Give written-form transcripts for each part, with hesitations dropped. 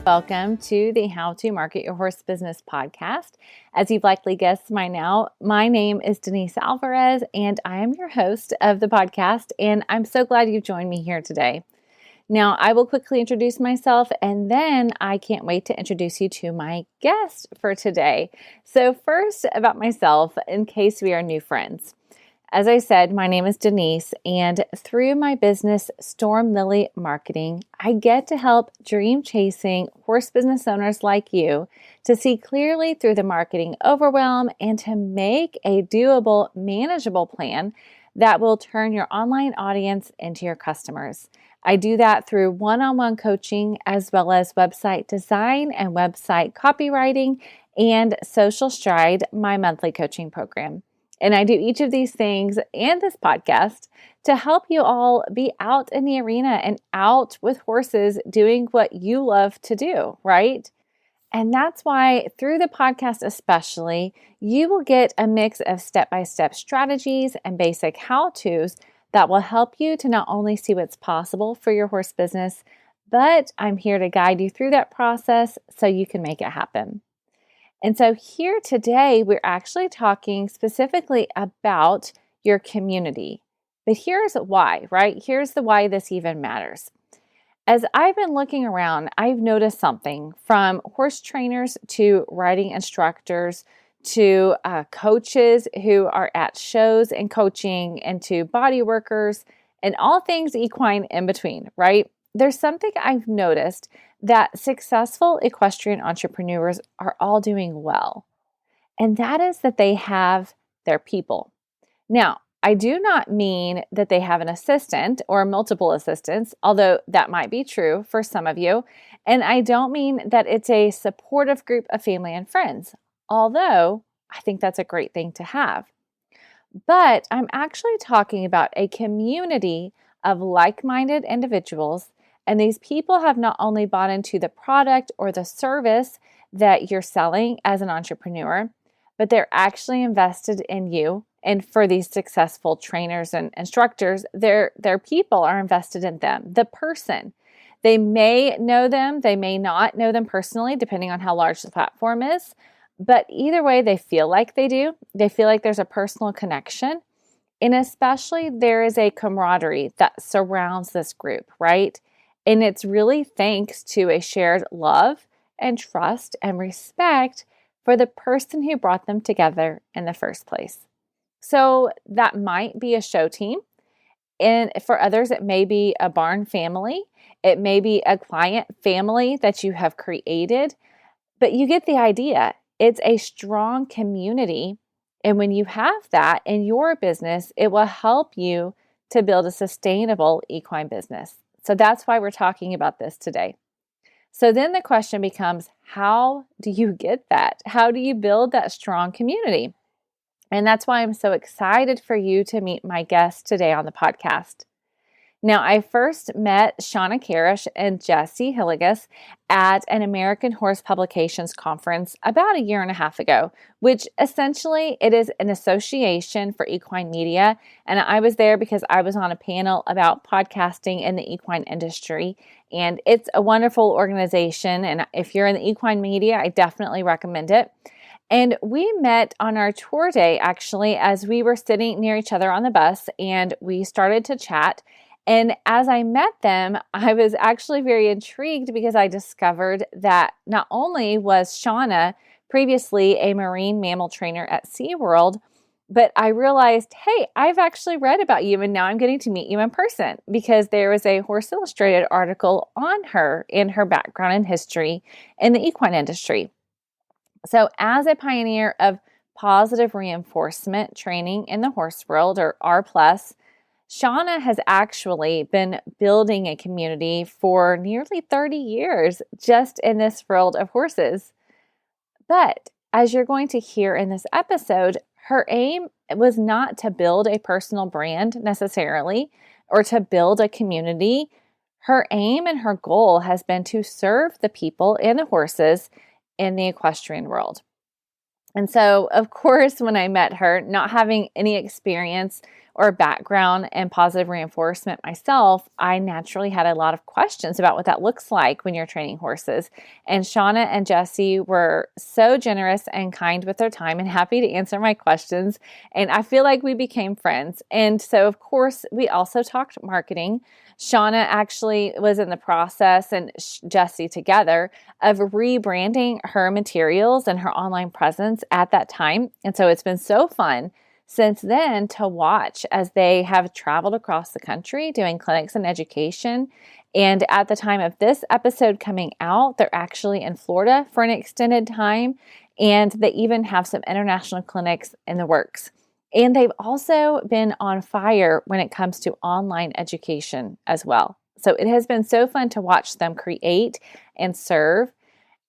Welcome to the How to Market Your Horse Business podcast. As you've likely guessed by now, my name is Denise Alvarez, and I am your host of the podcast, and I'm so glad you've joined me here today. Now, I will quickly introduce myself, and then I can't wait to introduce you to my guest for today. So first, about myself, in case we are new friends. As I said, my name is Denise, and through my business, Storm Lily Marketing, I get to help dream-chasing horse business owners like you to see clearly through the marketing overwhelm and to make a doable, manageable plan that will turn your online audience into your customers. I do that through one-on-one coaching as well as website design and website copywriting and Social Stride, my monthly coaching program. And I do each of these things and this podcast to help you all be out in the arena and out with horses doing what you love to do, right? And that's why through the podcast especially, you will get a mix of step-by-step strategies and basic how-tos that will help you to not only see what's possible for your horse business, but I'm here to guide you through that process so you can make it happen. And so here today, we're actually talking specifically about your community. But here's why, right? Here's the why this even matters. As I've been looking around, I've noticed something from horse trainers to riding instructors to coaches who are at shows and coaching and to body workers and all things equine in between, right? There's something I've noticed that successful equestrian entrepreneurs are all doing well, and that is that they have their people. Now, I do not mean that they have an assistant or multiple assistants, although that might be true for some of you, and I don't mean that it's a supportive group of family and friends, although I think that's a great thing to have. But I'm actually talking about a community of like-minded individuals. And these people have not only bought into the product or the service that you're selling as an entrepreneur, but they're actually invested in you. And for these successful trainers and instructors, their people are invested in them, the person. They may know them, they may not know them personally, depending on how large the platform is. But either way, they feel like they do. They feel like there's a personal connection. And especially there is a camaraderie that surrounds this group, right? And it's really thanks to a shared love and trust and respect for the person who brought them together in the first place. So that might be a show team. And for others, it may be a barn family. It may be a client family that you have created. But you get the idea. It's a strong community. And when you have that in your business, it will help you to build a sustainable equine business. So that's why we're talking about this today. So then the question becomes, how do you get that? How do you build that strong community? And that's why I'm so excited for you to meet my guest today on the podcast. Now, I first met Shawna Karrasch and Jessie Hillegas at an American Horse Publications conference about a year and a half ago, which essentially it is an association for equine media. And I was there because I was on a panel about podcasting in the equine industry. And it's a wonderful organization. And if you're in the equine media, I definitely recommend it. And we met on our tour day, actually, as we were sitting near each other on the bus, and we started to chat. And as I met them, I was actually very intrigued because I discovered that not only was Shawna previously a marine mammal trainer at SeaWorld, but I realized, hey, I've actually read about you and now I'm getting to meet you in person because there was a Horse Illustrated article on her in her background and history in the equine industry. So as a pioneer of positive reinforcement training in the horse world, or R+, Shawna has actually been building a community for nearly 30 years just in this world of horses. But as you're going to hear in this episode, her aim was not to build a personal brand necessarily or to build a community. Her aim and her goal has been to serve the people and the horses in the equestrian world. And so, of course, when I met her, not having any experience or background in positive reinforcement myself, I naturally had a lot of questions about what that looks like when you're training horses. And Shawna and Jessie were so generous and kind with their time and happy to answer my questions. And I feel like we became friends. And so, of course, we also talked marketing. Shawna actually was in the process, and Jessie together, of rebranding her materials and her online presence at that time. And so it's been so fun since then to watch as they have traveled across the country doing clinics and education. And at the time of this episode coming out, they're actually in Florida for an extended time. And they even have some international clinics in the works. And they've also been on fire when it comes to online education as well. So it has been so fun to watch them create and serve,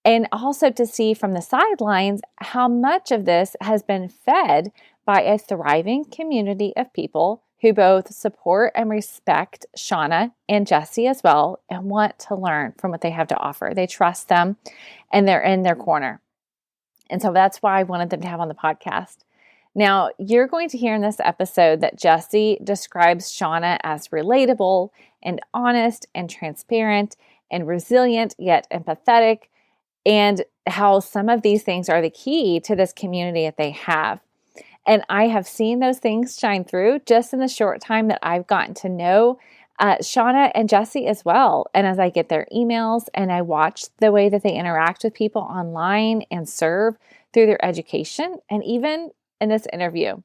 and also to see from the sidelines how much of this has been fed by a thriving community of people who both support and respect Shawna and Jessie as well and want to learn from what they have to offer. They trust them and they're in their corner. And so that's why I wanted them to have on the podcast. Now, you're going to hear in this episode that Jessie describes Shawna as relatable and honest and transparent and resilient yet empathetic, and how some of these things are the key to this community that they have. And I have seen those things shine through just in the short time that I've gotten to know Shawna and Jessie as well. And as I get their emails and I watch the way that they interact with people online and serve through their education, and even in this interview.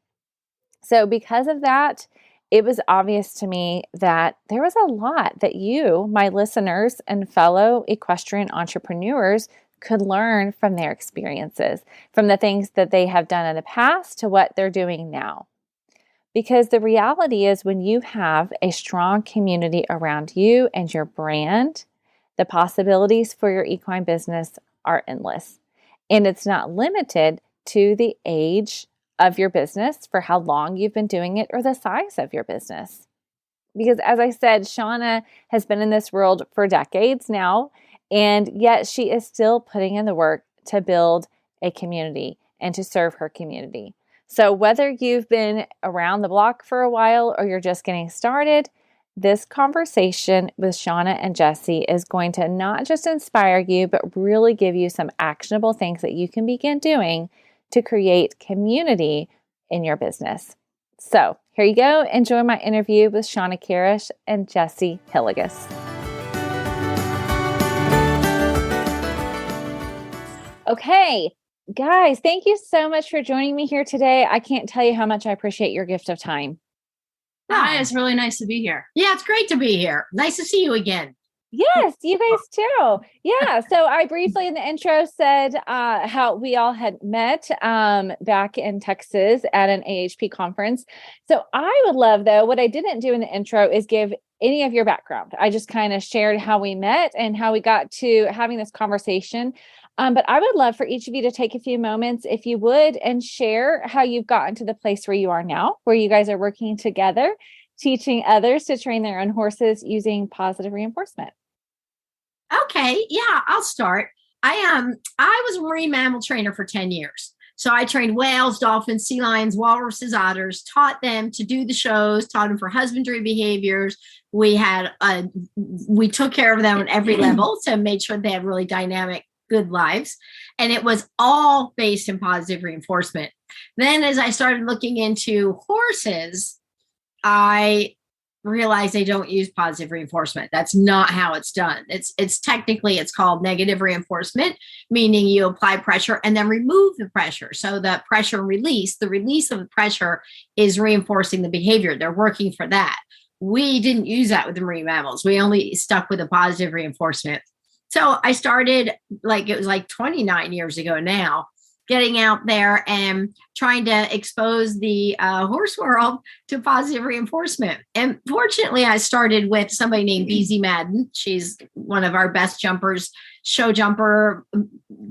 So because of that, it was obvious to me that there was a lot that you, my listeners and fellow equestrian entrepreneurs, could learn from their experiences, from the things that they have done in the past to what they're doing now. Because the reality is, when you have a strong community around you and your brand, the possibilities for your equine business are endless. And it's not limited to the age of your business, for how long you've been doing it, or the size of your business. Because as I said, Shawna has been in this world for decades now, and yet she is still putting in the work to build a community and to serve her community. So whether you've been around the block for a while or you're just getting started, this conversation with Shawna and Jessie is going to not just inspire you, but really give you some actionable things that you can begin doing to create community in your business. So here you go. Enjoy my interview with Shawna Karrasch and Jessie Hillegas. Okay, guys, thank you so much for joining me here today. I can't tell you how much I appreciate your gift of time. Hi, it's really nice to be here. Yeah, it's great to be here. Nice to see you again. Yes, you guys too. Yeah. So I briefly in the intro said how we all had met back in Texas at an AHP conference. So I would love, though, what I didn't do in the intro is give any of your background. I just kind of shared how we met and how we got to having this conversation. But I would love for each of you to take a few moments, if you would, and share how you've gotten to the place where you are now, where you guys are working together, teaching others to train their own horses using positive reinforcement. Okay, yeah, I'll start. I was a marine mammal trainer for 10 years. So I trained whales, dolphins, sea lions, walruses, otters, taught them to do the shows, taught them for husbandry behaviors. We took care of them at every level, so made sure they had really dynamic, good lives. And it was all based in positive reinforcement. Then as I started looking into horses, I realize they don't use positive reinforcement. That's not how it's done. It's technically, it's called negative reinforcement, meaning you apply pressure and then remove the pressure. So the pressure release, the release of the pressure is reinforcing the behavior. They're working for that. We didn't use that with the marine mammals. We only stuck with the positive reinforcement. So I started, it was 29 years ago now, getting out there and trying to expose the horse world to positive reinforcement. And fortunately, I started with somebody named BZ Madden. She's one of our best jumpers, show jumper,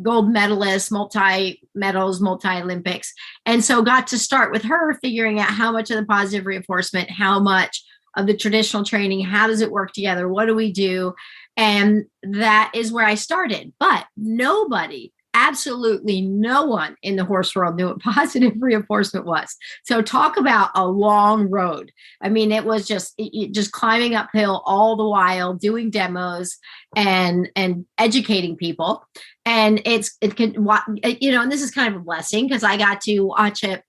gold medalist, multi-medals, multi-Olympics. And so got to start with her, figuring out how much of the positive reinforcement, how much of the traditional training, how does it work together? What do we do? And that is where I started. But nobody absolutely no one in the horse world knew what positive reinforcement was. So talk about a long road. I mean, it was just climbing uphill all the while, doing demos and educating people. And it can, and this is kind of a blessing because I got to watch it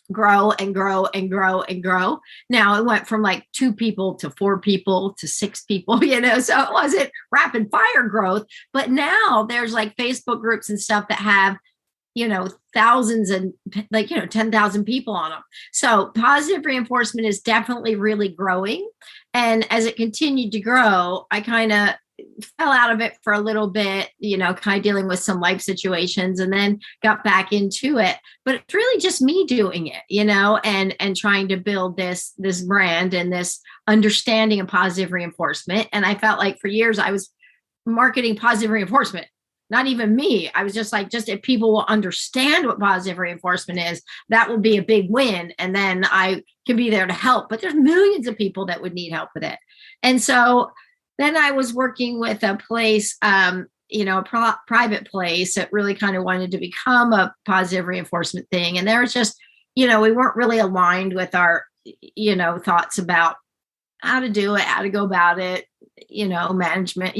grow and grow and grow and grow. Now it went from like 2 people to 4 people to 6 people, so it wasn't rapid fire growth, but now there's like Facebook groups and stuff that have, thousands and 10,000 people on them. So positive reinforcement is definitely really growing. And as it continued to grow, I kind of fell out of it for a little bit, kind of dealing with some life situations, and then got back into it. But it's really just me doing it, and trying to build this brand and this understanding of positive reinforcement. And I felt like for years I was marketing positive reinforcement, not even me. I was just if people will understand what positive reinforcement is, that will be a big win. And then I can be there to help. But there's millions of people that would need help with it. And so then I was working with a place, a private place that really kind of wanted to become a positive reinforcement thing. And there was just, we weren't really aligned with our, thoughts about how to do it, how to go about it, management,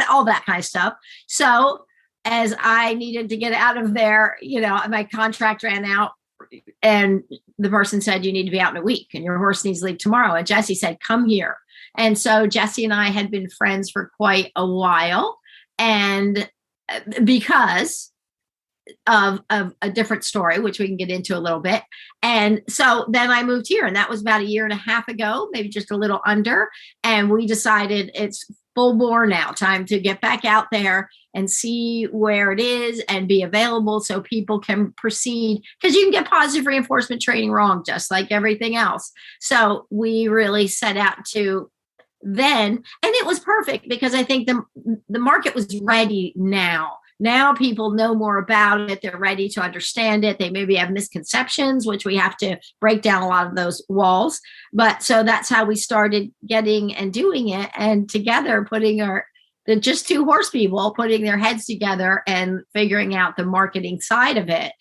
all that kind of stuff. So as I needed to get out of there, my contract ran out, and the person said, you need to be out in a week and your horse needs to leave tomorrow. And Jessie said, come here. And so Jessie and I had been friends for quite a while. And because of a different story, which we can get into a little bit. And so then I moved here, and that was about 1.5 years ago, maybe just a little under. And we decided it's full bore now, time to get back out there and see where it is and be available so people can proceed, because you can get positive reinforcement training wrong, just like everything else. So we really set out to then, and it was perfect because I think the market was ready now. Now people know more about it. They're ready to understand it. They maybe have misconceptions, which we have to break down a lot of those walls. But so that's how we started getting and doing it. And together putting just 2 horse people putting their heads together and figuring out the marketing side of it.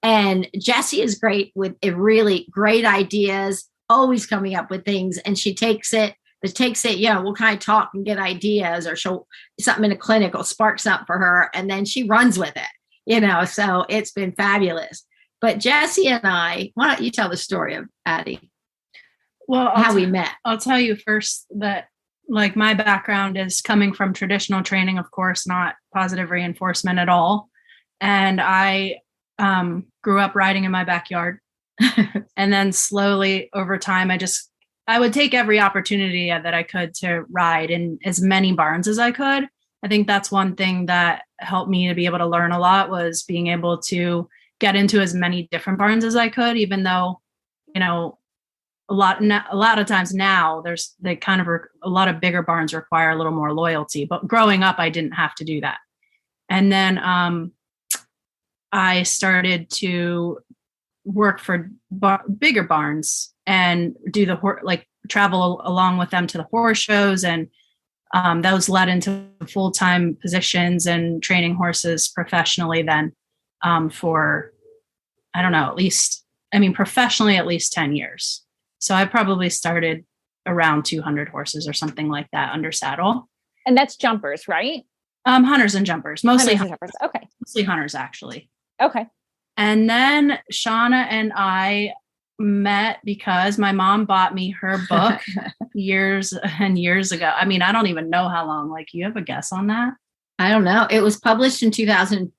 And Jessie is great with really great ideas, always coming up with things. And she takes it, we'll kind of talk and get ideas, or she'll something in a clinic will spark something for her, and then she runs with it, so it's been fabulous. But Jessie and I, why don't you tell the story of Addie? Well, how we met. I'll tell you first that like my background is coming from traditional training, of course, not positive reinforcement at all. And I grew up riding in my backyard. And then slowly over time, I would take every opportunity that I could to ride in as many barns as I could. I think that's one thing that helped me to be able to learn a lot, was being able to get into as many different barns as I could, even though, a lot of times now a lot of bigger barns require a little more loyalty, but growing up, I didn't have to do that. And then I started to work for bigger barns and do travel along with them to the horse shows. And those led into full-time positions and training horses professionally then for, I don't know, professionally, at least 10 years. So I probably started around 200 horses or something like that under saddle. And that's jumpers, right? Hunters and jumpers, mostly jumpers. Okay. Mostly hunters, actually. Okay. And then Shawna and I met because my mom bought me her book years and years ago. I mean, I don't even know how long. Like, you have a guess on that? I don't know. It was published in 2000.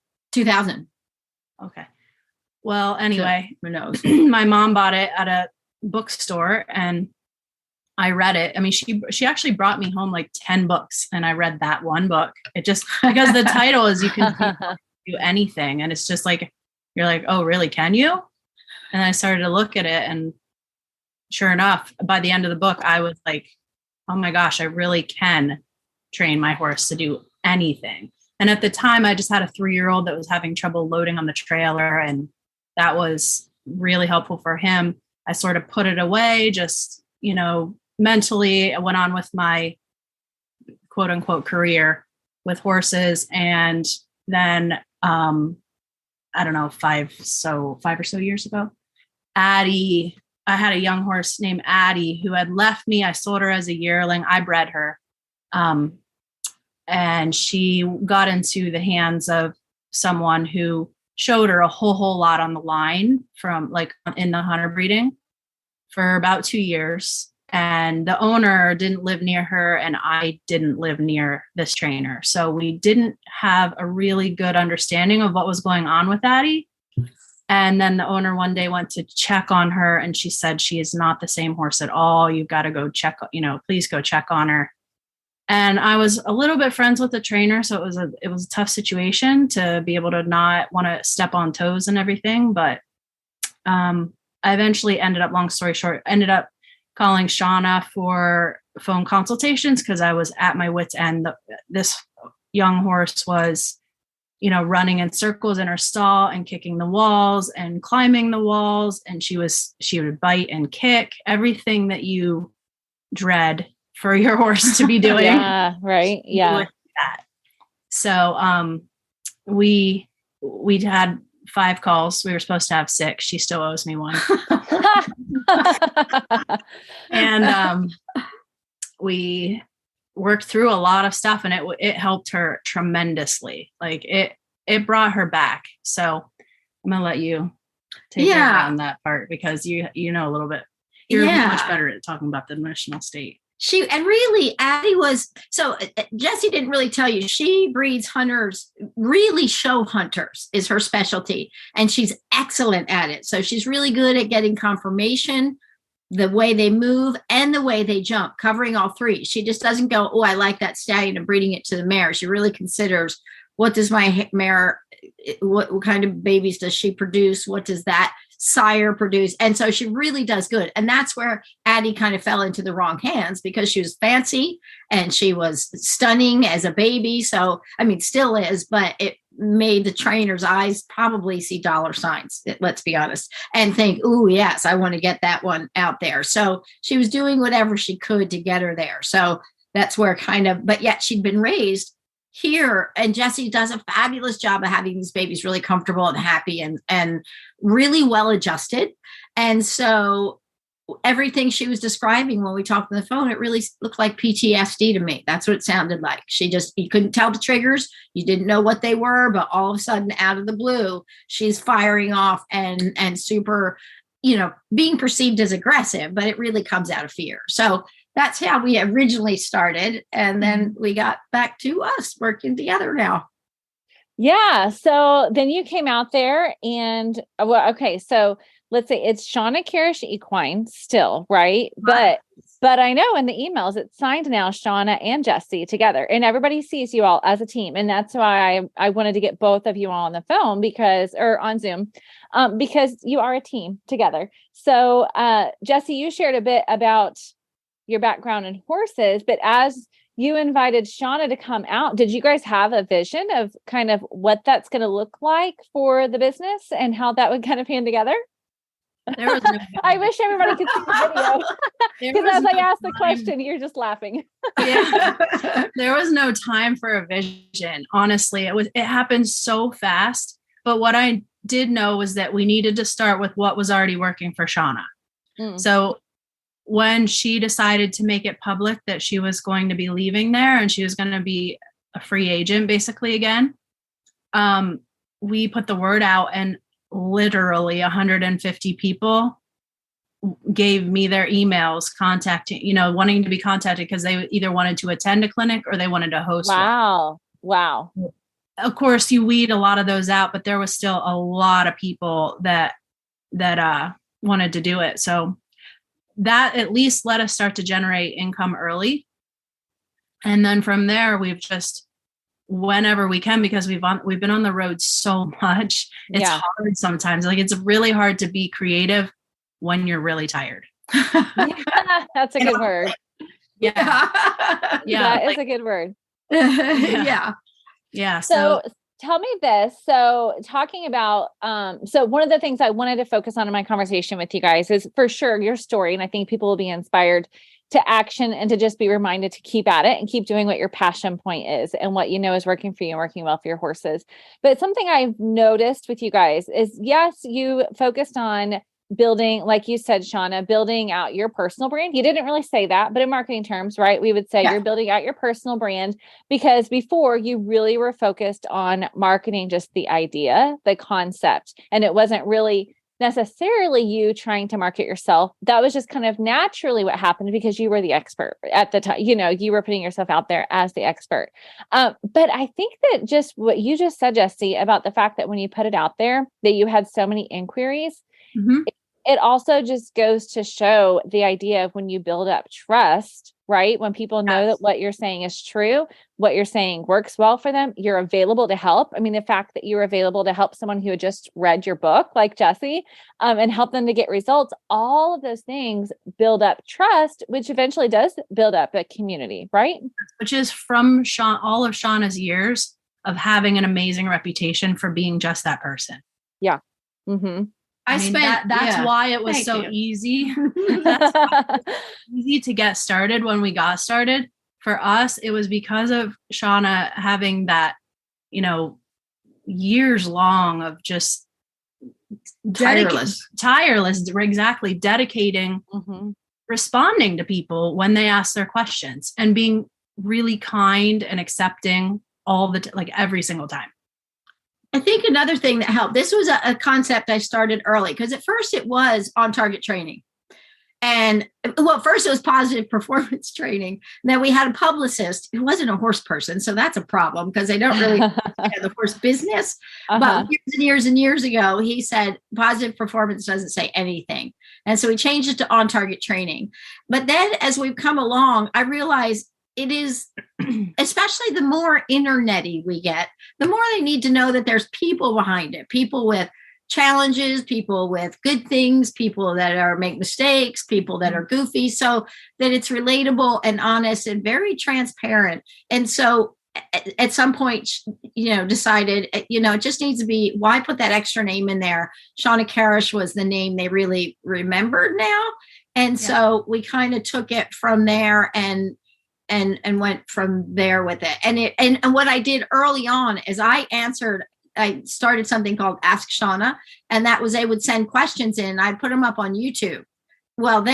Okay. Well, anyway, so, who knows? My mom bought it at a bookstore and I read it. I mean, she actually brought me home like 10 books and I read that one book. It just, because the title is You Can Do Anything. And it's just like, you're like, oh, really? Can you? And I started to look at it, and sure enough, by the end of the book, I was like, oh my gosh, I really can train my horse to do anything. And at the time, I just had a 3-year-old that was having trouble loading on the trailer, and that was really helpful for him. I sort of put it away, just, mentally. I went on with my quote unquote career with horses. And then I don't know, 5 or so years ago. Addie, I had a young horse named Addie who had left me. I sold her as a yearling. I bred her. And she got into the hands of someone who showed her a whole lot on the line from like in the hunter breeding for about 2 years. And the owner didn't live near her and I didn't live near this trainer. So we didn't have a really good understanding of what was going on with Addie. And then the owner one day went to check on her and she said, she is not the same horse at all. You've got to go check, please go check on her. And I was a little bit friends with the trainer. So it was a tough situation to be able to not want to step on toes and everything. But I eventually long story short, ended up calling Shawna for phone consultations because I was at my wit's end. This young horse was, running in circles in her stall and kicking the walls and climbing the walls. And she would bite and kick, everything that you dread for your horse to be doing. Yeah, right. Yeah. So we had 5 calls. We were supposed to have 6. She still owes me one. And we worked through a lot of stuff and it helped her tremendously. Like it brought her back. So I'm going to let you take over on that part because you know a little bit. You're much better at talking about the emotional state. Addie was, so Jessie didn't really tell you, she breeds hunters, really show hunters is her specialty. And she's excellent at it. So she's really good at getting confirmation, the way they move and the way they jump, covering all 3. She just doesn't go, oh, I like that stallion and breeding it to the mare. She really considers, what does my mare, what kind of babies does she produce? What does that sire produce? And so she really does good. And that's where Addie kind of fell into the wrong hands because she was fancy and she was stunning as a baby. So, still is, but it made the trainer's eyes probably see dollar signs, let's be honest, and think, oh, yes, I want to get that one out there. So she was doing whatever she could to get her there. So that's where but yet she'd been raised here, and Jessie does a fabulous job of having these babies really comfortable and happy and really well adjusted. And so everything she was describing when we talked on the phone, it really looked like PTSD to me. That's what it sounded like. You couldn't tell the triggers. You didn't know what they were, but all of a sudden out of the blue, she's firing off and super, being perceived as aggressive, but it really comes out of fear. So that's how we originally started. And then we got back to us working together now. Yeah. So then you came out there and, okay. So let's say it's Shawna Karrasch Equine still, right? But I know in the emails it's signed now Shawna and Jessie together and everybody sees you all as a team. And that's why I wanted to get both of you all on the phone or on Zoom, because you are a team together. So Jessie, you shared a bit about your background in horses, but as you invited Shawna to come out, did you guys have a vision of kind of what that's going to look like for the business and how that would kind of pan together? There was no I wish everybody could see the video because as I asked the question, you're just laughing. Yeah. There was no time for a vision. Honestly, it happened so fast. But what I did know was that we needed to start with what was already working for Shawna. So when she decided to make it public that she was going to be leaving there and she was going to be a free agent basically again, we put the word out and literally 150 people gave me their emails contacting, wanting to be contacted because they either wanted to attend a clinic or they wanted to host Wow. one. Wow. Of course, you weed a lot of those out, but there was still a lot of people that wanted to do it. So that at least let us start to generate income early. And then from there, we've just, whenever we can, because we've been on the road so much, it's hard sometimes. Like it's really hard to be creative when you're really tired. That's a good word. Yeah. That is a good word. Yeah. So tell me this. So talking about, so one of the things I wanted to focus on in my conversation with you guys is for sure your story. And I think people will be inspired to action and to just be reminded to keep at it and keep doing what your passion point is and what you know is working for you and working well for your horses. But something I've noticed with you guys is, yes, you focused on building, like you said, Shawna, building out your personal brand. You didn't really say that, but in marketing terms, right? We would say you're building out your personal brand, because before you really were focused on marketing just the idea, the concept, and it wasn't really necessarily you trying to market yourself. That was just kind of naturally what happened because you were the expert at the time. You were putting yourself out there as the expert. But I think that just what you just said, Jessie, about the fact that when you put it out there, that you had so many inquiries, it also just goes to show the idea of when you build up trust, right? When people know that what you're saying is true, what you're saying works well for them, you're available to help. I mean, the fact that you're available to help someone who had just read your book, like Jessie, and help them to get results, all of those things build up trust, which eventually does build up a community, right? Which is from all of Shawna's years of having an amazing reputation for being just that person. Yeah. Mm-hmm. That's why it was so easy. That's why it was easy to get started when we got started. For us, it was because of Shawna having that, years long of just tireless, exactly, dedicating, responding to people when they ask their questions and being really kind and accepting every single time. I think another thing that helped, this was a concept I started early, because at first it was on target training. And first it was positive performance training. And then we had a publicist who wasn't a horse person. So that's a problem because they don't really understand the horse business. But years and years ago, he said positive performance doesn't say anything. And so we changed it to on target training. But then as we've come along, I realized it is, especially the more internet-y we get, the more they need to know that there's people behind it, people with challenges, people with good things, people that make mistakes, people that are goofy, so that it's relatable and honest and very transparent. And so at some point, decided, it just needs to be, why put that extra name in there? Shawna Karrasch was the name they really remembered now. And so we kind of took it from there and went from there with it. And what I did early on is I started something called Ask Shawna, and that was, they would send questions in. I'd put them up on YouTube. Well,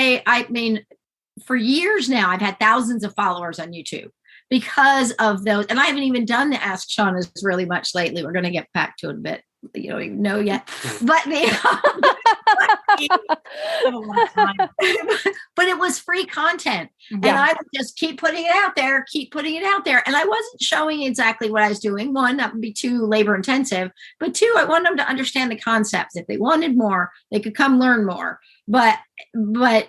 for years now, I've had thousands of followers on YouTube because of those. And I haven't even done the Ask Shawnas really much lately. We're going to get back to it a bit. You don't even know yet, but but it was free content, and I would just keep putting it out there. And I wasn't showing exactly what I was doing. One, that would be too labor intensive, but two, I wanted them to understand the concepts. If they wanted more, they could come learn more. But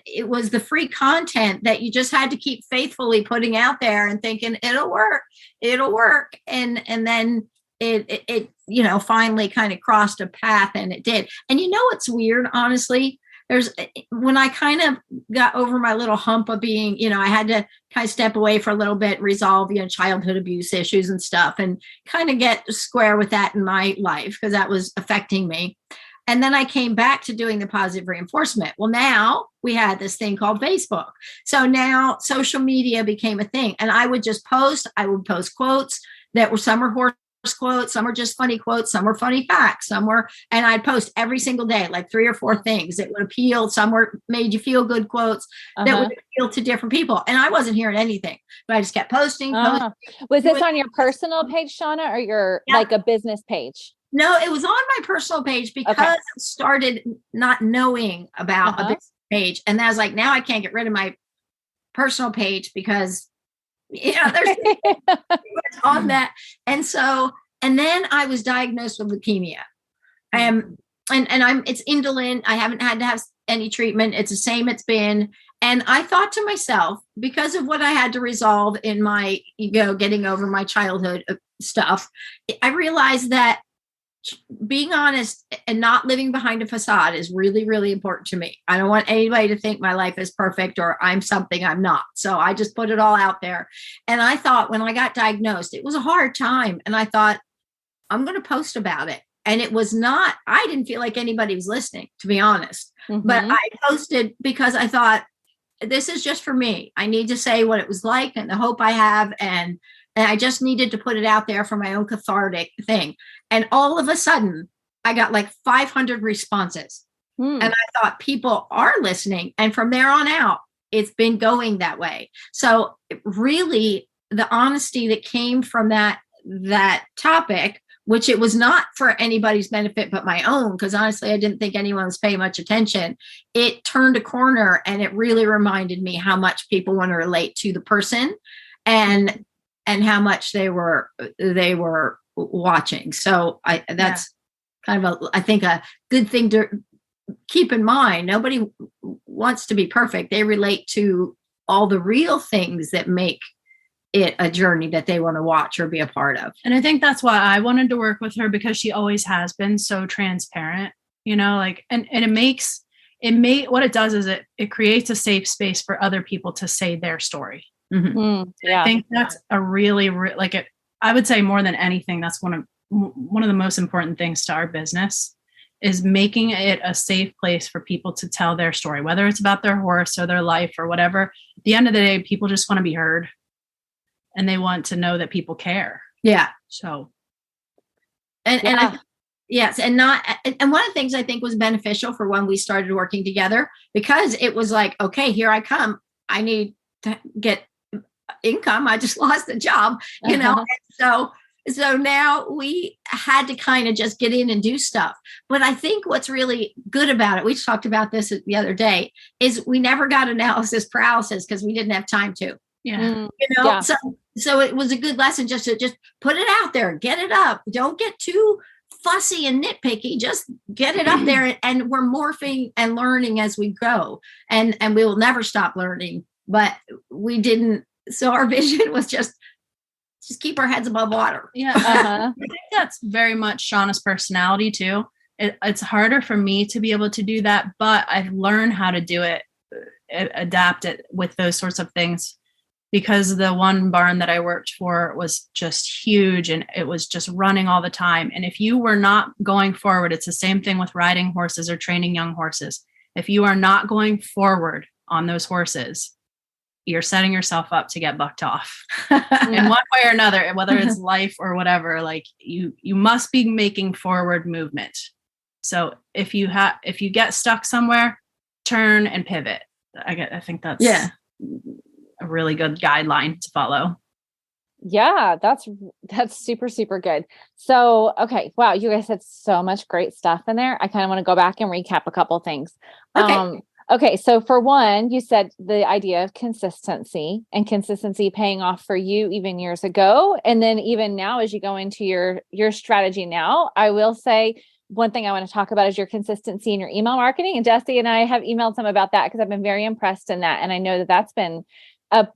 it was the free content that you just had to keep faithfully putting out there and thinking it'll work. And then it finally kind of crossed a path, and it did. And what's weird, honestly, when I kind of got over my little hump of being, I had to kind of step away for a little bit, resolve, childhood abuse issues and stuff, and kind of get square with that in my life because that was affecting me. And then I came back to doing the positive reinforcement. Well, now we had this thing called Facebook. So now social media became a thing, and I would post quotes that were, some were horse quotes, some are just funny quotes, some were funny facts, and I'd post every single day, like 3 or 4 things that would appeal. Some were made you feel good quotes that would appeal to different people. And I wasn't hearing anything, but I just kept posting. Was this on your personal page, Shawna, or your like a business page? No, it was on my personal page because I started not knowing about a business page. And I was like, now I can't get rid of my personal page because there's on that. And then I was diagnosed with leukemia. It's indolent. I haven't had to have any treatment. It's the same it's been. And I thought to myself, because of what I had to resolve in my getting over my childhood stuff, I realized that being honest and not living behind a facade is really, really important to me. I don't want anybody to think my life is perfect or I'm something I'm not. So I just put it all out there. And I thought when I got diagnosed, it was a hard time. And I thought, I'm going to post about it. And it was not, I didn't feel like anybody was listening, to be honest. But I posted because I thought, this is just for me. I need to say what it was like and the hope I have. And I just needed to put it out there for my own cathartic thing. And all of a sudden, I got like 500 responses. And I thought people are listening. And from there on out, it's been going that way. So really, the honesty that came from that topic, which it was not for anybody's benefit but my own, because honestly, I didn't think anyone was paying much attention. It turned a corner, and it really reminded me how much people want to relate to the person and how much they were watching. So that's kind of I think a good thing to keep in mind. Nobody wants to be perfect. They relate to all the real things that make it a journey that they want to watch or be a part of. And I think that's why I wanted to work with her, because she always has been so transparent, like, and what it does is it creates a safe space for other people to say their story. I think that's a really, I would say more than anything, that's one of the most important things to our business, is making it a safe place for people to tell their story, whether it's about their horse or their life or whatever. At the end of the day, people just want to be heard, and they want to know that people care. Yeah. So. And yes. And one of the things I think was beneficial for when we started working together, because it was like, okay, here I come. I need to get income. I just lost the job, And so now we had to kind of just get in and do stuff. But I think what's really good about it, we talked about this the other day, is we never got analysis paralysis because we didn't have time to. Yeah. So it was a good lesson just to put it out there, get it up. Don't get too fussy and nitpicky. Just get it up there, and we're morphing and learning as we go. And we will never stop learning. But we didn't. So our vision was just keep our heads above water. Yeah. I think that's very much Shawna's personality too. It's harder for me to be able to do that, but I've learned how to do it, adapt it with those sorts of things, because the one barn that I worked for was just huge, and it was just running all the time. And if you were not going forward, it's the same thing with riding horses or training young horses. If you are not going forward on those horses, you're setting yourself up to get bucked off in one way or another, whether it's life or whatever. Like you must be making forward movement. So if you get stuck somewhere, turn and pivot. I think that's a really good guideline to follow. Yeah, that's super, super good. So, okay. Wow. You guys had so much great stuff in there. I kind of want to go back and recap a couple things. Okay. So for one, you said the idea of consistency paying off for you even years ago. And then even now, as you go into your strategy now, I will say one thing I want to talk about is your consistency in your email marketing. And Jessie and I have emailed some about that because I've been very impressed in that. And I know that that's been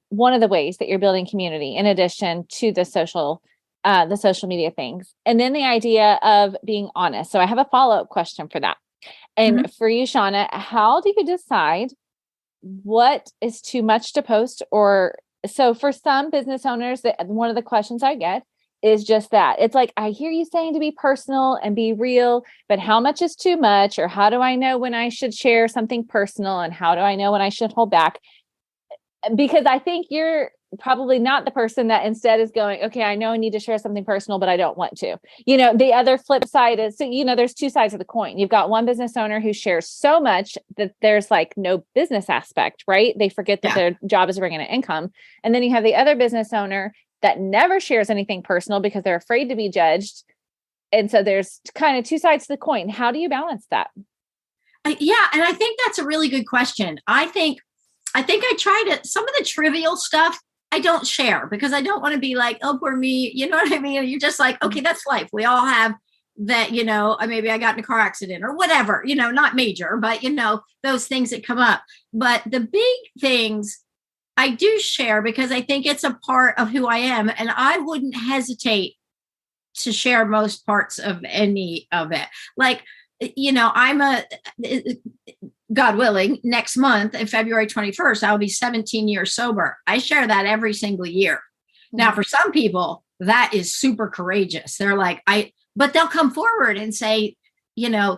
one of the ways that you're building community in addition to the social media things. And then the idea of being honest. So I have a follow-up question for that. And for you, Shawna, how do you decide what is too much to post? Or so for some business owners, one of the questions I get is just that. It's like, I hear you saying to be personal and be real, but how much is too much? Or how do I know when I should share something personal? And how do I know when I should hold back? Because I think you're probably not the person that instead is going, okay, I know I need to share something personal, but I don't want to. The other flip side is, there's two sides of the coin. You've got one business owner who shares so much that there's like no business aspect, right? They forget that their job is bringing in income. And then you have the other business owner that never shares anything personal because they're afraid to be judged. And so there's kind of two sides to the coin. How do you balance that? Yeah. And I think that's a really good question. I think I try to, some of the trivial stuff I don't share because I don't want to be like, oh, poor me. You know what I mean? You're just like, okay, that's life. We all have that, maybe I got in a car accident or whatever, not major, but those things that come up. But the big things I do share because I think it's a part of who I am. And I wouldn't hesitate to share most parts of any of it. Like, God willing, next month, in February 21st, I'll be 17 years sober. I share that every single year. Now, for some people, that is super courageous. They're like, but they'll come forward and say,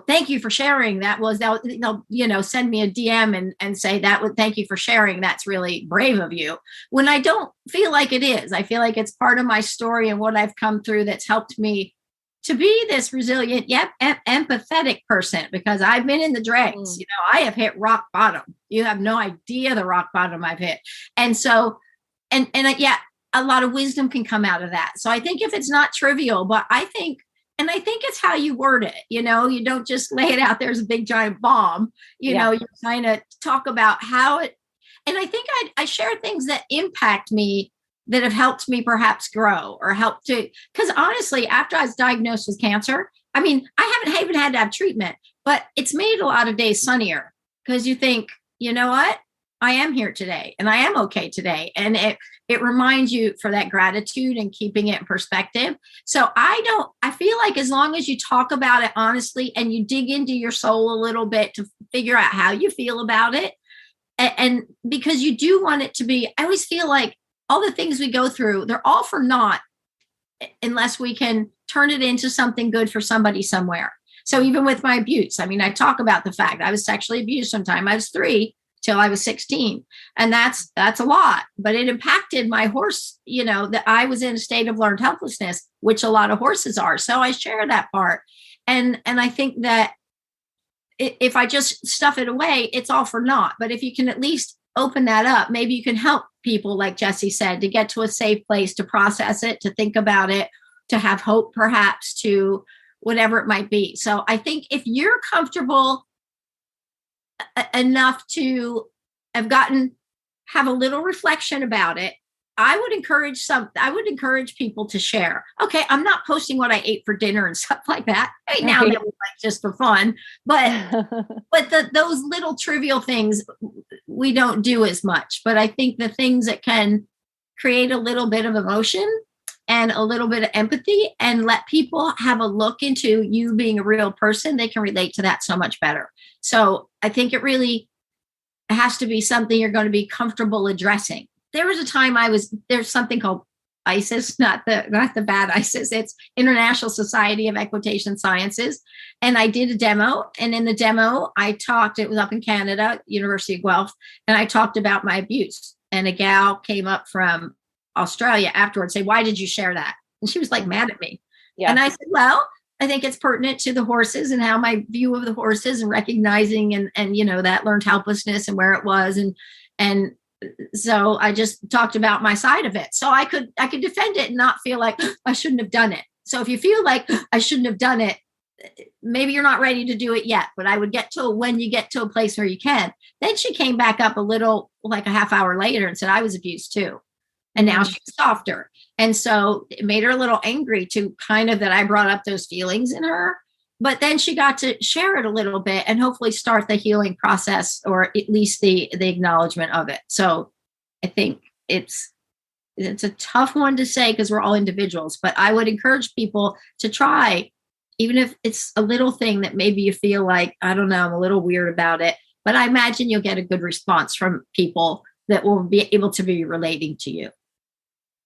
thank you for sharing. They'll send me a DM and say thank you for sharing. That's really brave of you. When I don't feel like it is, I feel like it's part of my story and what I've come through that's helped me to be this resilient, yet empathetic person, because I've been in the dregs. I have hit rock bottom. You have no idea the rock bottom I've hit. And so, a lot of wisdom can come out of that. So I think if it's not trivial, but I think it's how you word it. You don't just lay it out there as a big giant bomb. You kind of talk about how it, and I think I share things that impact me, that have helped me perhaps grow or help to, because honestly, after I was diagnosed with cancer, I haven't even had to have treatment, but it's made a lot of days sunnier, because you think, you know what? I am here today and I am okay today. And it reminds you for that gratitude and keeping it in perspective. So I feel like as long as you talk about it honestly and you dig into your soul a little bit to figure out how you feel about it, and because you do want it to be, I always feel like all the things we go through, they're all for naught unless we can turn it into something good for somebody somewhere. So even with my abuse, I talk about the fact I was sexually abused sometime. I was 3 till I was 16. And that's a lot, but it impacted my horse, that I was in a state of learned helplessness, which a lot of horses are. So I share that part. And I think that if I just stuff it away, it's all for naught. But if you can at least open that up, maybe you can help people, like Jessie said, to get to a safe place, to process it, to think about it, to have hope, perhaps, to whatever it might be. So I think if you're comfortable enough to have a little reflection about it, I would encourage people to share. Okay, I'm not posting what I ate for dinner and stuff like that. Right now, like just for fun, but those little trivial things we don't do as much. But I think the things that can create a little bit of emotion and a little bit of empathy and let people have a look into you being a real person, they can relate to that so much better. So I think it really has to be something you're going to be comfortable addressing. There was a time there's something called ISIS, not the bad ISIS. It's International Society of Equitation Sciences. And I did a demo. And in the demo, it was up in Canada, University of Guelph. And I talked about my abuse. And a gal came up from Australia afterwards, say, why did you share that? And she was like mad at me. Yeah. And I said, well, I think it's pertinent to the horses and how my view of the horses and recognizing and that learned helplessness and where it was. And so I just talked about my side of it. So I could defend it and not feel like I shouldn't have done it. So if you feel like I shouldn't have done it, maybe you're not ready to do it yet, but I would when you get to a place where you can. Then she came back up a little, like a half hour later, and said, I was abused too. And now she's softer. And so it made her a little angry to kind of that I brought up those feelings in her. But then she got to share it a little bit and hopefully start the healing process, or at least the acknowledgement of it. So I think it's a tough one to say because we're all individuals, but I would encourage people to try, even if it's a little thing that maybe you feel like, I don't know, I'm a little weird about it, but I imagine you'll get a good response from people that will be able to be relating to you.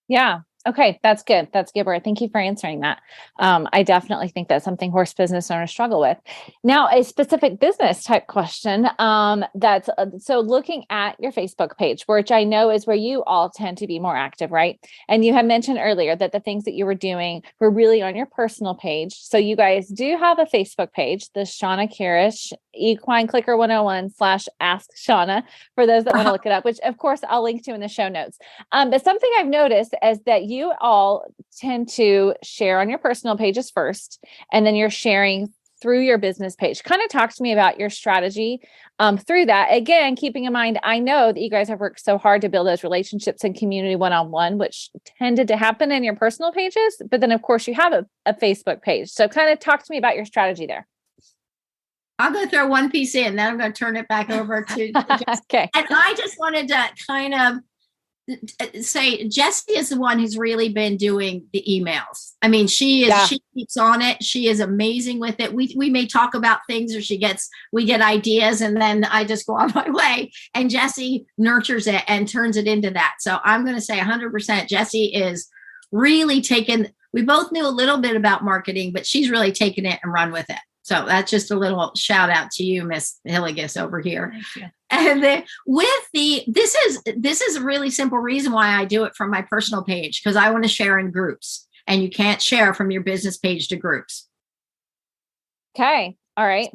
Yeah. Okay. That's good. That's good, Bert. Thank you for answering that. I definitely think that's something horse business owners struggle with. Now, a specific business type question. So looking at your Facebook page, which I know is where you all tend to be more active, right? And you had mentioned earlier that the things that you were doing were really on your personal page. So you guys do have a Facebook page, the Shawna Karrasch Equine Clicker 101 /Ask Shawna, for those that want to look it up, which of course I'll link to in the show notes. But something I've noticed is that you all tend to share on your personal pages first, and then you're sharing through your business page. Kind of talk to me about your strategy through that. Again, keeping in mind, I know that you guys have worked so hard to build those relationships and community one-on-one, which tended to happen in your personal pages. But then of course you have a Facebook page. So kind of talk to me about your strategy there. I'll go throw one piece in, then I'm going to turn it back over to Jessie. Okay. And I just wanted to kind of say Jessie is the one who's really been doing the emails. I mean, she keeps on it. She is amazing with it. We may talk about things, or we get ideas, and then I just go on my way, and Jessie nurtures it and turns it into that. So I'm going to say 100% Jessie is really we both knew a little bit about marketing, but she's really taken it and run with it. So that's just a little shout out to you, Miss Hillegas over here. Thank you. And then this is a really simple reason why I do it from my personal page, because I want to share in groups, and you can't share from your business page to groups. Okay. All right.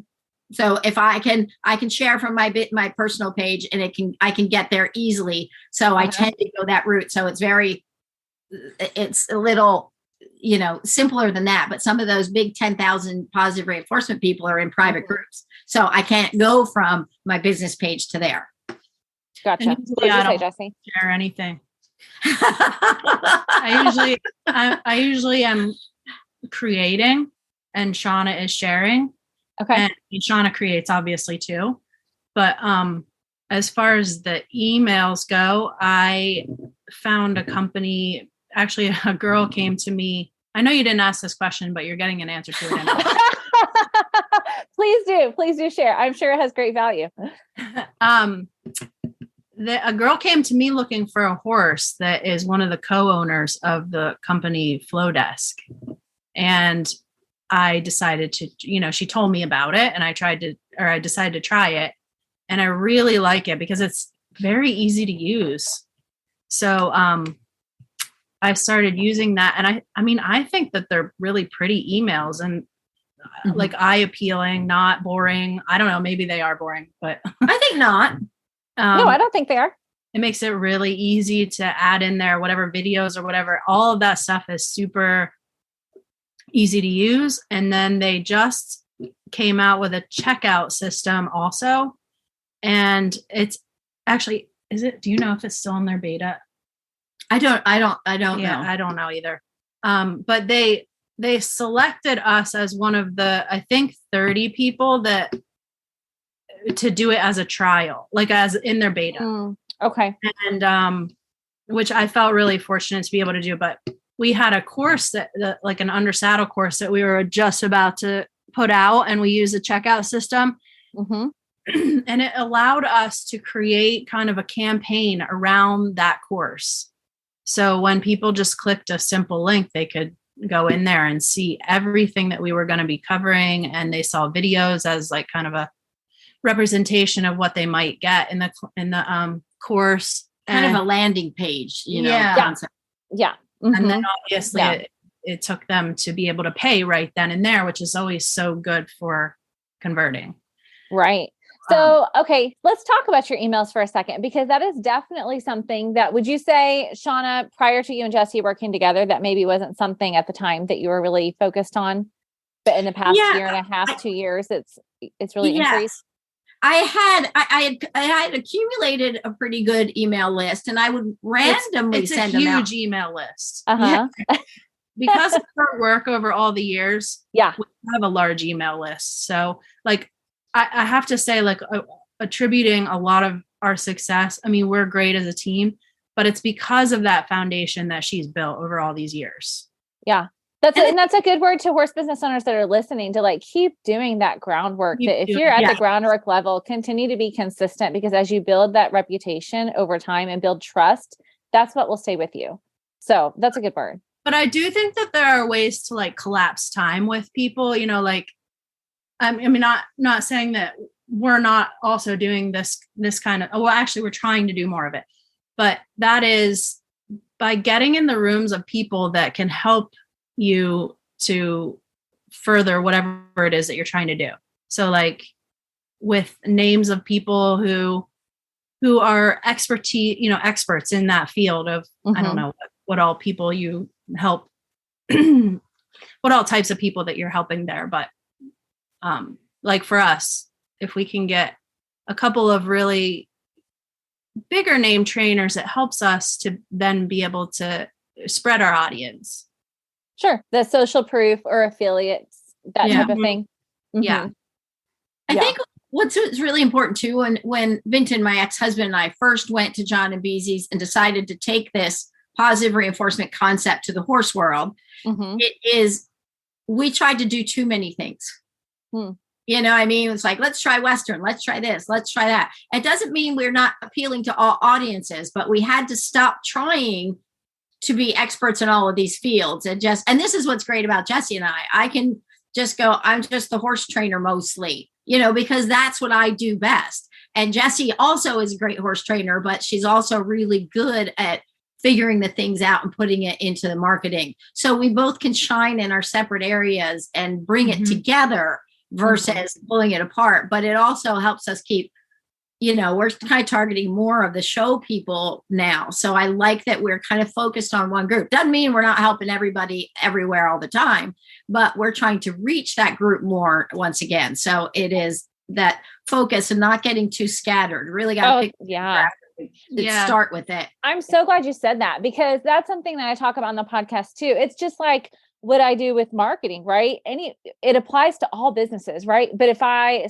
So if I can share from my personal page, and I can get there easily. So I tend to go that route. So it's a little, simpler than that. But some of those big 10,000 positive reinforcement people are in private groups. So I can't go from my business page to there. Gotcha. What did you say, Jessie? Share anything. I usually am creating, and Shawna is sharing. Okay. And Shawna creates obviously too. But as far as the emails go, I found a company. Actually, a girl came to me. I know you didn't ask this question, but you're getting an answer to it anyway. Please do share. I'm sure it has great value. A girl came to me looking for a horse that is one of the co-owners of the company Flow Desk. And I decided to, she told me about it, and I decided to try it. And I really like it because it's very easy to use. So, I started using that, and I think that they're really pretty emails, and like eye appealing, not boring. I don't know, maybe they are boring, but I think not. No, I don't think they are. It makes it really easy to add in there, whatever videos or whatever. All of that stuff is super easy to use. And then they just came out with a checkout system also. And it's actually, do you know if it's still in their beta? I don't know. I don't know either. But they selected us as one of the, I think, 30 people to do it as a trial, like as in their beta. Okay. And which I felt really fortunate to be able to do. But we had a course that like an under saddle course that we were just about to put out, and we used a checkout system. And it allowed us to create kind of a campaign around that course. So when people just clicked a simple link, they could go in there and see everything that we were going to be covering. And they saw videos as like kind of a representation of what they might get in the course. Kind of a landing page, concept. Yeah. And then obviously it took them to be able to pay right then and there, which is always so good for converting. Right. So, okay, let's talk about your emails for a second, because that is definitely something that, would you say, Shawna, prior to you and Jessie working together, that maybe wasn't something at the time that you were really focused on, but in the past year and a half, 2 years, it's really increased? I had accumulated a pretty good email list, and I would randomly send them out. It's a huge email list. Because of our work over all the years, we have a large email list. So like, I have to say, like, attributing a lot of our success, I mean, we're great as a team, but it's because of that foundation that she's built over all these years. Yeah. That's a good word to horse business owners that are listening, to like keep doing that groundwork. That if you're at the groundwork level, continue to be consistent, because as you build that reputation over time and build trust, that's what will stay with you. So that's a good word. But I do think that there are ways to like collapse time with people, like, I mean, not saying that we're not also doing this kind of, well, actually we're trying to do more of it, but that is by getting in the rooms of people that can help you to further whatever it is that you're trying to do. So like with names of people who are experts in that field of, I don't know what all people you help, what all types of people that you're helping there. But like for us, if we can get a couple of really bigger name trainers, it helps us to then be able to spread our audience. Sure. The social proof or affiliates, that type of thing. Yeah. I think what's really important too, when Vinton, my ex-husband, and I first went to John and Beezy's and decided to take this positive reinforcement concept to the horse world, it is, we tried to do too many things. I mean, it's like, let's try Western, let's try this, let's try that. It doesn't mean we're not appealing to all audiences, but we had to stop trying to be experts in all of these fields. And this is what's great about Jessie and I can just go, I'm just the horse trainer mostly, because that's what I do best. And Jessie also is a great horse trainer, but she's also really good at figuring the things out and putting it into the marketing. So we both can shine in our separate areas and bring it together versus pulling it apart. But it also helps us keep, we're kind of targeting more of the show people now. So I like that we're kind of focused on one group. Doesn't mean we're not helping everybody everywhere all the time, but we're trying to reach that group more once again. So it is that focus and not getting too scattered. Really got to start with it. I'm so glad you said that, because that's something that I talk about on the podcast too. It's just like what I do with marketing, right? It applies to all businesses, right? But if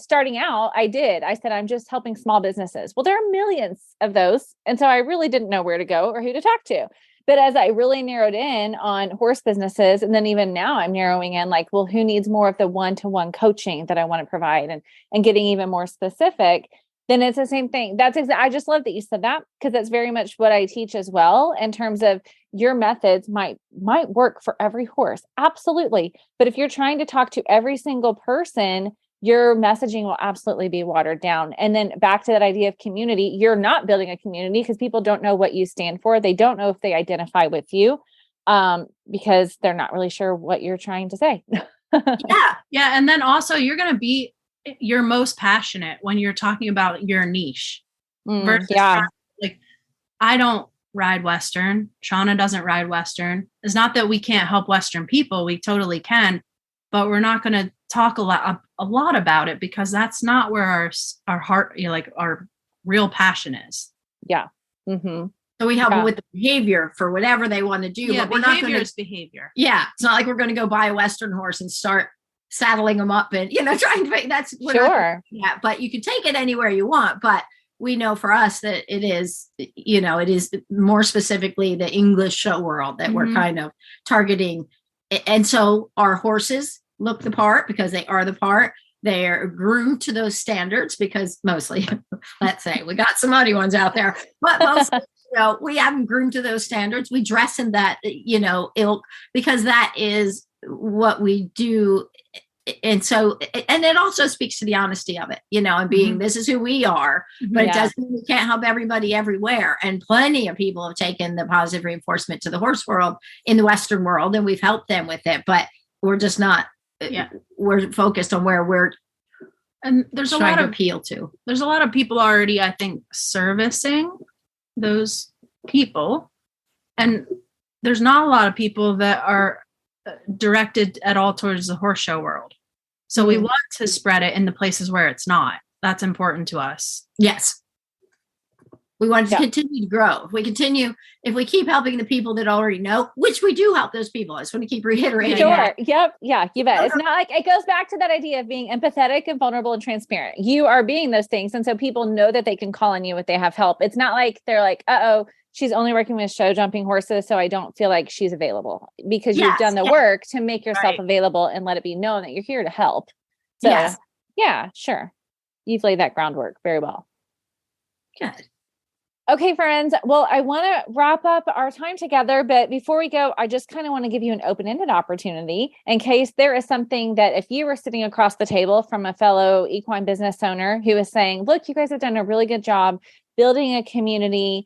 starting out, I said, I'm just helping small businesses. Well, there are millions of those. And so I really didn't know where to go or who to talk to. But as I really narrowed in on horse businesses, and then even now I'm narrowing in like, well, who needs more of the one-to-one coaching that I want to provide, and getting even more specific, then it's the same thing. I just love that you said that, because that's very much what I teach as well, in terms of your methods might work for every horse. Absolutely. But if you're trying to talk to every single person, your messaging will absolutely be watered down. And then back to that idea of community, you're not building a community because people don't know what you stand for. They don't know if they identify with you, because they're not really sure what you're trying to say. Yeah. And then also you're going to be your most passionate when you're talking about your niche. Versus like, I don't ride Western. Shawna doesn't ride Western. It's not that we can't help Western people. We totally can, but we're not going to talk a lot about it, because that's not where our heart, our real passion is. Yeah. Mm-hmm. So we help them with the behavior for whatever they want to do. Yeah, but we're not going to behavior. Yeah. It's not like we're going to go buy a Western horse and start saddling them up and, trying to make sure. Yeah. But you can take it anywhere you want. But we know for us that it is, it is more specifically the English show world that we're kind of targeting. And so our horses look the part because they are the part. They're groomed to those standards because mostly, let's say, we got some muddy ones out there, but mostly, we have them groomed to those standards. We dress in that, ilk, because that is what we do. And so, and it also speaks to the honesty of it, and being, this is who we are, but it doesn't mean we can't help everybody everywhere. And plenty of people have taken the positive reinforcement to the horse world in the Western world, and we've helped them with it, but we're just not, we're focused on where we're, and there's a lot of appeal to. There's a lot of people already, I think, servicing those people. And there's not a lot of people that are directed at all towards the horse show world. So we want to spread it in the places where it's not. That's important to us. Yes. We want to continue to grow. If we keep helping the people that already know, which we do help those people. I just want to keep reiterating. Sure. That. Yep. Yeah. You bet. It's not like, it goes back to that idea of being empathetic and vulnerable and transparent. You are being those things. And so people know that they can call on you if they have help. It's not like they're like, she's only working with show jumping horses, so I don't feel like she's available, because you've done the work to make yourself available and let it be known that you're here to help. So yeah, sure. You've laid that groundwork very well. Good. Okay, friends. Well, I want to wrap up our time together, but before we go, I just kind of want to give you an open-ended opportunity in case there is something that if you were sitting across the table from a fellow equine business owner who is saying, look, you guys have done a really good job building a community,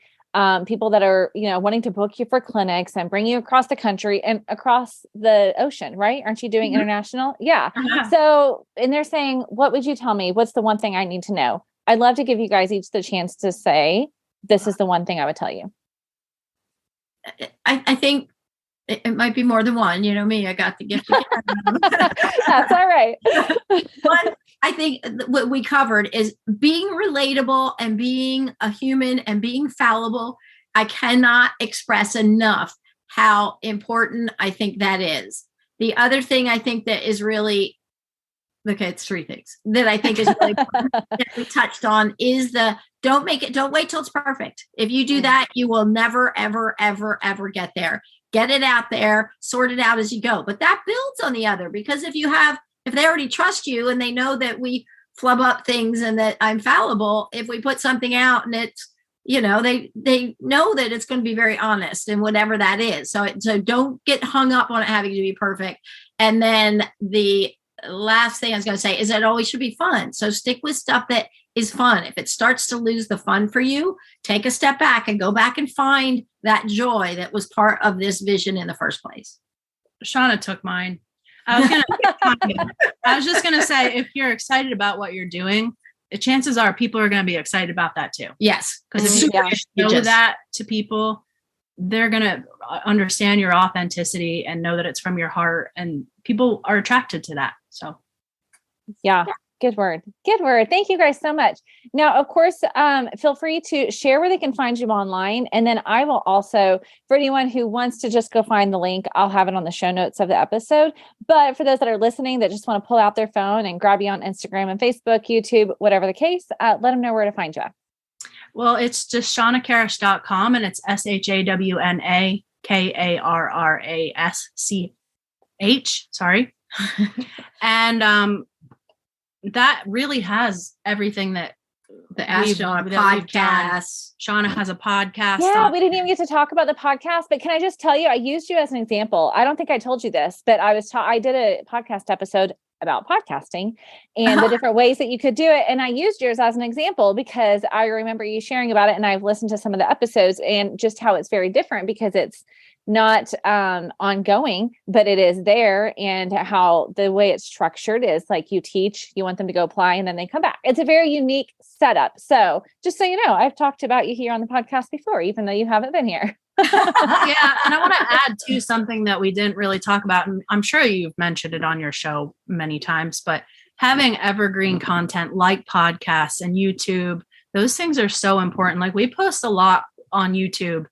people that are, wanting to book you for clinics and bring you across the country and across the ocean, right? Aren't you doing international? Yeah. So, and they're saying, what would you tell me? What's the one thing I need to know? I'd love to give you guys each the chance to say, this is the one thing I would tell you. I think it might be more than one. You know me, I got the gift. That's all right. But I think what we covered is being relatable and being a human and being fallible. I cannot express enough how important I think that is. The other thing I think that is really, it's three things that I think is really important that we touched on is don't wait till it's perfect. If you do that, you will never, ever, ever, ever get there. Get it out there, sort it out as you go. But that builds on the other, because if they already trust you and they know that we flub up things and that I'm fallible, if we put something out and it's, they know that it's going to be very honest and whatever that is. So don't get hung up on it having to be perfect. And then the last thing I was going to say is it always should be fun. So stick with stuff that is fun. If it starts to lose the fun for you, take a step back and go back and find that joy that was part of this vision in the first place. Shawna took mine. I was just going to say, if you're excited about what you're doing, the chances are people are going to be excited about that too. Yes. Because if you show that to people, they're going to understand your authenticity and know that it's from your heart, and people are attracted to that. So yeah. Good word. Good word. Thank you guys so much. Now, of course, feel free to share where they can find you online. And then I will also, for anyone who wants to just go find the link, I'll have it on the show notes of the episode. But for those that are listening that just want to pull out their phone and grab you on Instagram and Facebook, YouTube, whatever the case, let them know where to find you. Well, it's just shawnakarrasch.com, and it's SHAWNAKARRASCH. Sorry. And, that really has everything that the Ask Shawna podcast. Shawna has a podcast. Yeah, we didn't even get to talk about the podcast, but can I just tell you, I used you as an example. I don't think I told you this, but I did a podcast episode about podcasting and the different ways that you could do it. And I used yours as an example because I remember you sharing about it, and I've listened to some of the episodes and just how it's very different because it's not ongoing, but it is there, and how the way it's structured is like you teach, you want them to go apply, and then they come back. It's a very unique setup. So just so you know, I've talked about you here on the podcast before, even though you haven't been here. Yeah. And I want to add to something that we didn't really talk about. And I'm sure you've mentioned it on your show many times, but having evergreen content like podcasts and YouTube, those things are so important. Like we post a lot on YouTube,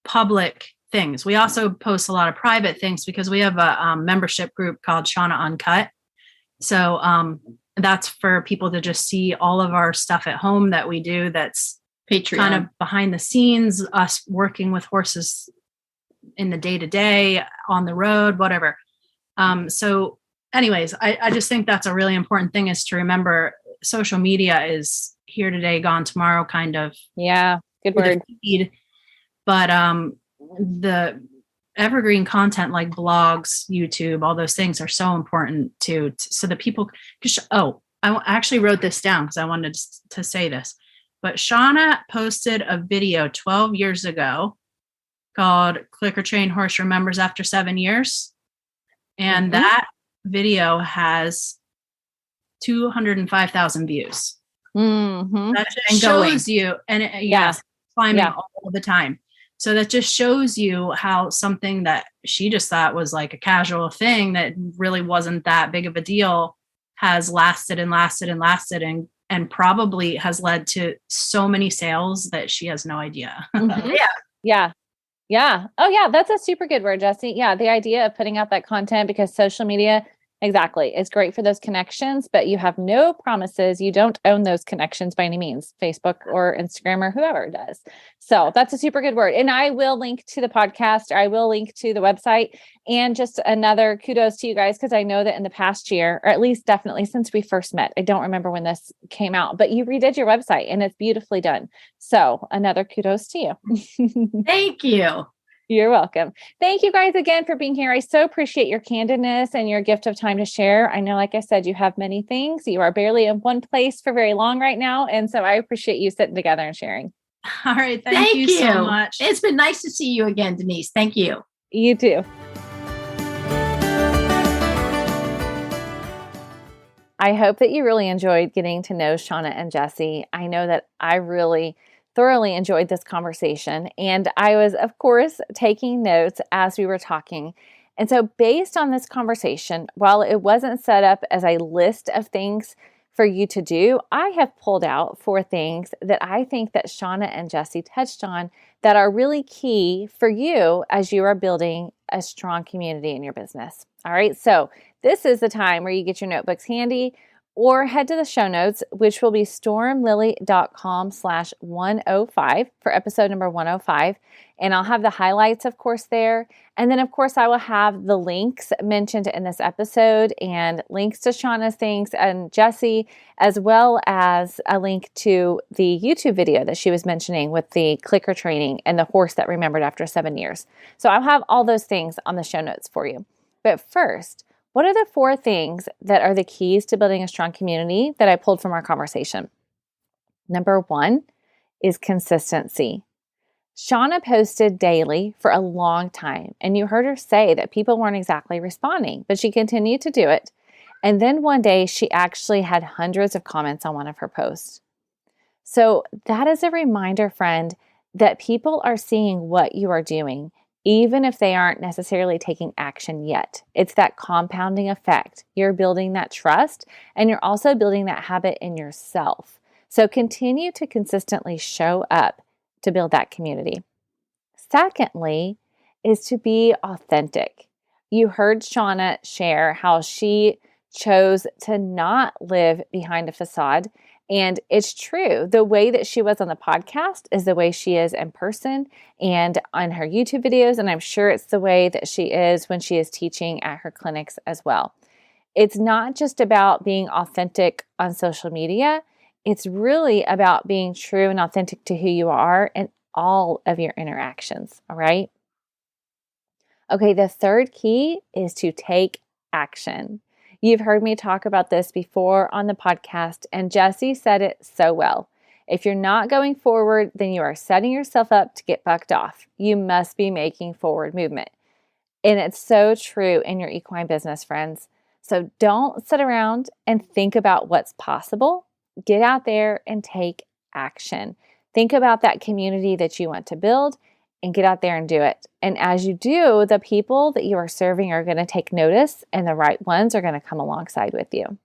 public things. We also post a lot of private things because we have a membership group called Shawna Uncut. So that's for people to just see all of our stuff at home that we do. That's Patreon, kind of behind the scenes, us working with horses in the day-to-day, on the road, whatever. So anyways, I just think that's a really important thing, is to remember social media is here today, gone tomorrow, kind of. Yeah. Good word. But the evergreen content like blogs, YouTube, all those things are so important too, so that people I actually wrote this down because I wanted to say this. But Shawna posted a video 12 years ago called Clicker Train Horse Remembers After 7 Years. And that video has 205,000 views. Mm-hmm. That just shows you, and climbing all the time. So that just shows you how something that she just thought was like a casual thing that really wasn't that big of a deal has lasted and lasted and lasted, and probably has led to so many sales that she has no idea. Mm-hmm. Yeah. Oh yeah. That's a super good word, Jessie. Yeah. The idea of putting out that content, because social media, exactly, it's great for those connections, but you have no promises. You don't own those connections by any means, Facebook or Instagram or whoever does. So that's a super good word. And I will link to the podcast. I will link to the website. And just another kudos to you guys, because I know that in the past year, or at least definitely since we first met, I don't remember when this came out, but you redid your website and it's beautifully done. So another kudos to you. Thank you. You're welcome. Thank you guys again for being here. I so appreciate your candidness and your gift of time to share. I know, like I said, you have many things. You are barely in one place for very long right now. And so I appreciate you sitting together and sharing. All right. Thank you so much. It's been nice to see you again, Denise. Thank you. You too. I hope that you really enjoyed getting to know Shawna and Jessie. I know that I really thoroughly enjoyed this conversation, and I was, of course, taking notes as we were talking. And so based on this conversation, while it wasn't set up as a list of things for you to do, I have pulled out 4 things that I think that Shawna and Jessie touched on that are really key for you as you are building a strong community in your business. All right, so this is the time where you get your notebooks handy, or head to the show notes, which will be stormlily.com/105 for episode number 105. And I'll have the highlights, of course, there. And then, of course, I will have the links mentioned in this episode and links to Shawna's things and Jessie, as well as a link to the YouTube video that she was mentioning with the clicker training and the horse that remembered after 7 years. So I'll have all those things on the show notes for you. But first, what are the 4 things that are the keys to building a strong community that I pulled from our conversation? Number 1 is consistency. Shawna posted daily for a long time, and you heard her say that people weren't exactly responding, but she continued to do it. And then one day she actually had hundreds of comments on one of her posts. So that is a reminder, friend, that people are seeing what you are doing, even if they aren't necessarily taking action yet. It's that compounding effect. You're building that trust, and you're also building that habit in yourself. So continue to consistently show up to build that community. Secondly, is to be authentic. You heard Shawna share how she chose to not live behind a facade. And it's true. The way that she was on the podcast is the way she is in person and on her YouTube videos. And I'm sure it's the way that she is when she is teaching at her clinics as well. It's not just about being authentic on social media. It's really about being true and authentic to who you are in all of your interactions. All right. Okay. The third key is to take action. You've heard me talk about this before on the podcast, and Jessie said it so well. If you're not going forward, then you are setting yourself up to get bucked off. You must be making forward movement. And it's so true in your equine business, friends. So don't sit around and think about what's possible. Get out there and take action. Think about that community that you want to build and get out there and do it. And as you do, the people that you are serving are going to take notice, and the right ones are going to come alongside with you.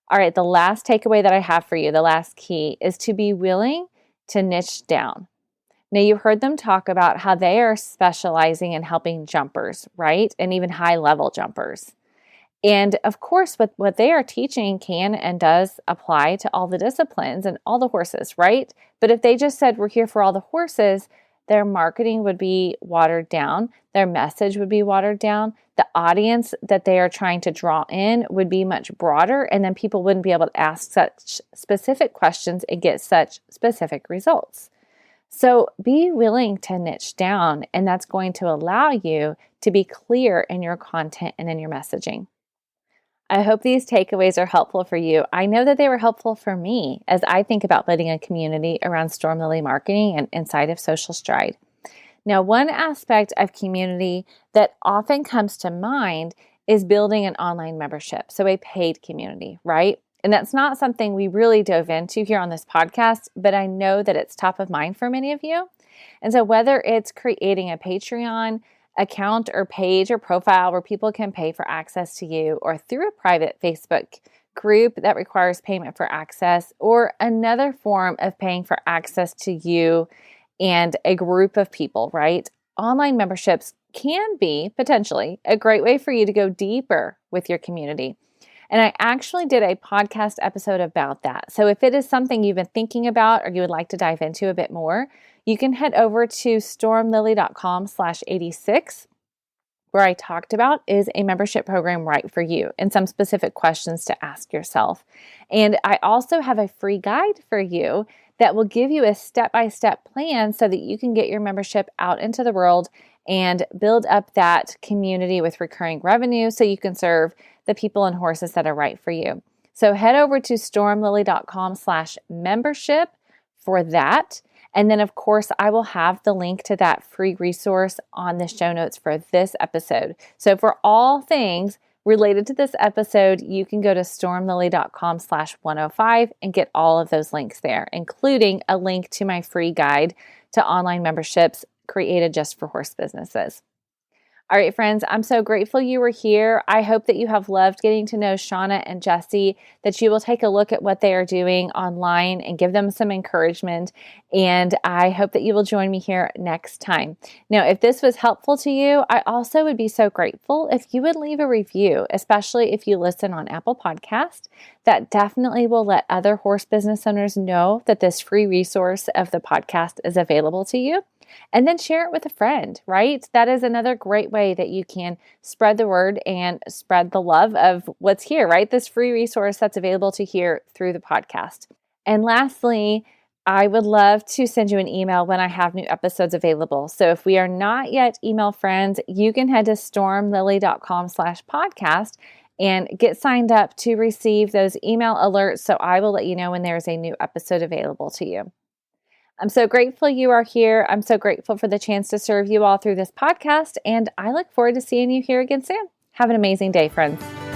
All right, the last takeaway that I have for you, the last key, is to be willing to niche down. Now, you heard them talk about how they are specializing in helping jumpers, right? And even high-level jumpers. And of course, what they are teaching can and does apply to all the disciplines and all the horses, right? But if they just said, we're here for all the horses, their marketing would be watered down. Their message would be watered down. The audience that they are trying to draw in would be much broader, and then people wouldn't be able to ask such specific questions and get such specific results. So be willing to niche down, and that's going to allow you to be clear in your content and in your messaging. I hope these takeaways are helpful for you. I know that they were helpful for me as I think about building a community around Storm Lily marketing and inside of Social Stride. Now, one aspect of community that often comes to mind is building an online membership, so a paid community, right? And that's not something we really dove into here on this podcast, but I know that it's top of mind for many of you. And so whether it's creating a Patreon account or page or profile where people can pay for access to you, or through a private Facebook group that requires payment for access, or another form of paying for access to you and a group of people, right? Online memberships can be potentially a great way for you to go deeper with your community. And I actually did a podcast episode about that. So if it is something you've been thinking about or you would like to dive into a bit more, you can head over to stormlily.com/86, where I talked about is a membership program right for you and some specific questions to ask yourself. And I also have a free guide for you that will give you a step-by-step plan so that you can get your membership out into the world and build up that community with recurring revenue so you can serve the people and horses that are right for you. So head over to stormlily.com/membership for that. And then, of course, I will have the link to that free resource on the show notes for this episode. So for all things related to this episode, you can go to stormlily.com/105 and get all of those links there, including a link to my free guide to online memberships created just for horse businesses. All right, friends, I'm so grateful you were here. I hope that you have loved getting to know Shawna and Jessie, that you will take a look at what they are doing online and give them some encouragement. And I hope that you will join me here next time. Now, if this was helpful to you, I also would be so grateful if you would leave a review, especially if you listen on Apple Podcast. That definitely will let other horse business owners know that this free resource of the podcast is available to you. And then share it with a friend, right? That is another great way that you can spread the word and spread the love of what's here, right? This free resource that's available to hear through the podcast. And lastly, I would love to send you an email when I have new episodes available. So if we are not yet email friends, you can head to stormlily.com/podcast and get signed up to receive those email alerts. So I will let you know when there's a new episode available to you. I'm so grateful you are here. I'm so grateful for the chance to serve you all through this podcast, and I look forward to seeing you here again soon. Have an amazing day, friends.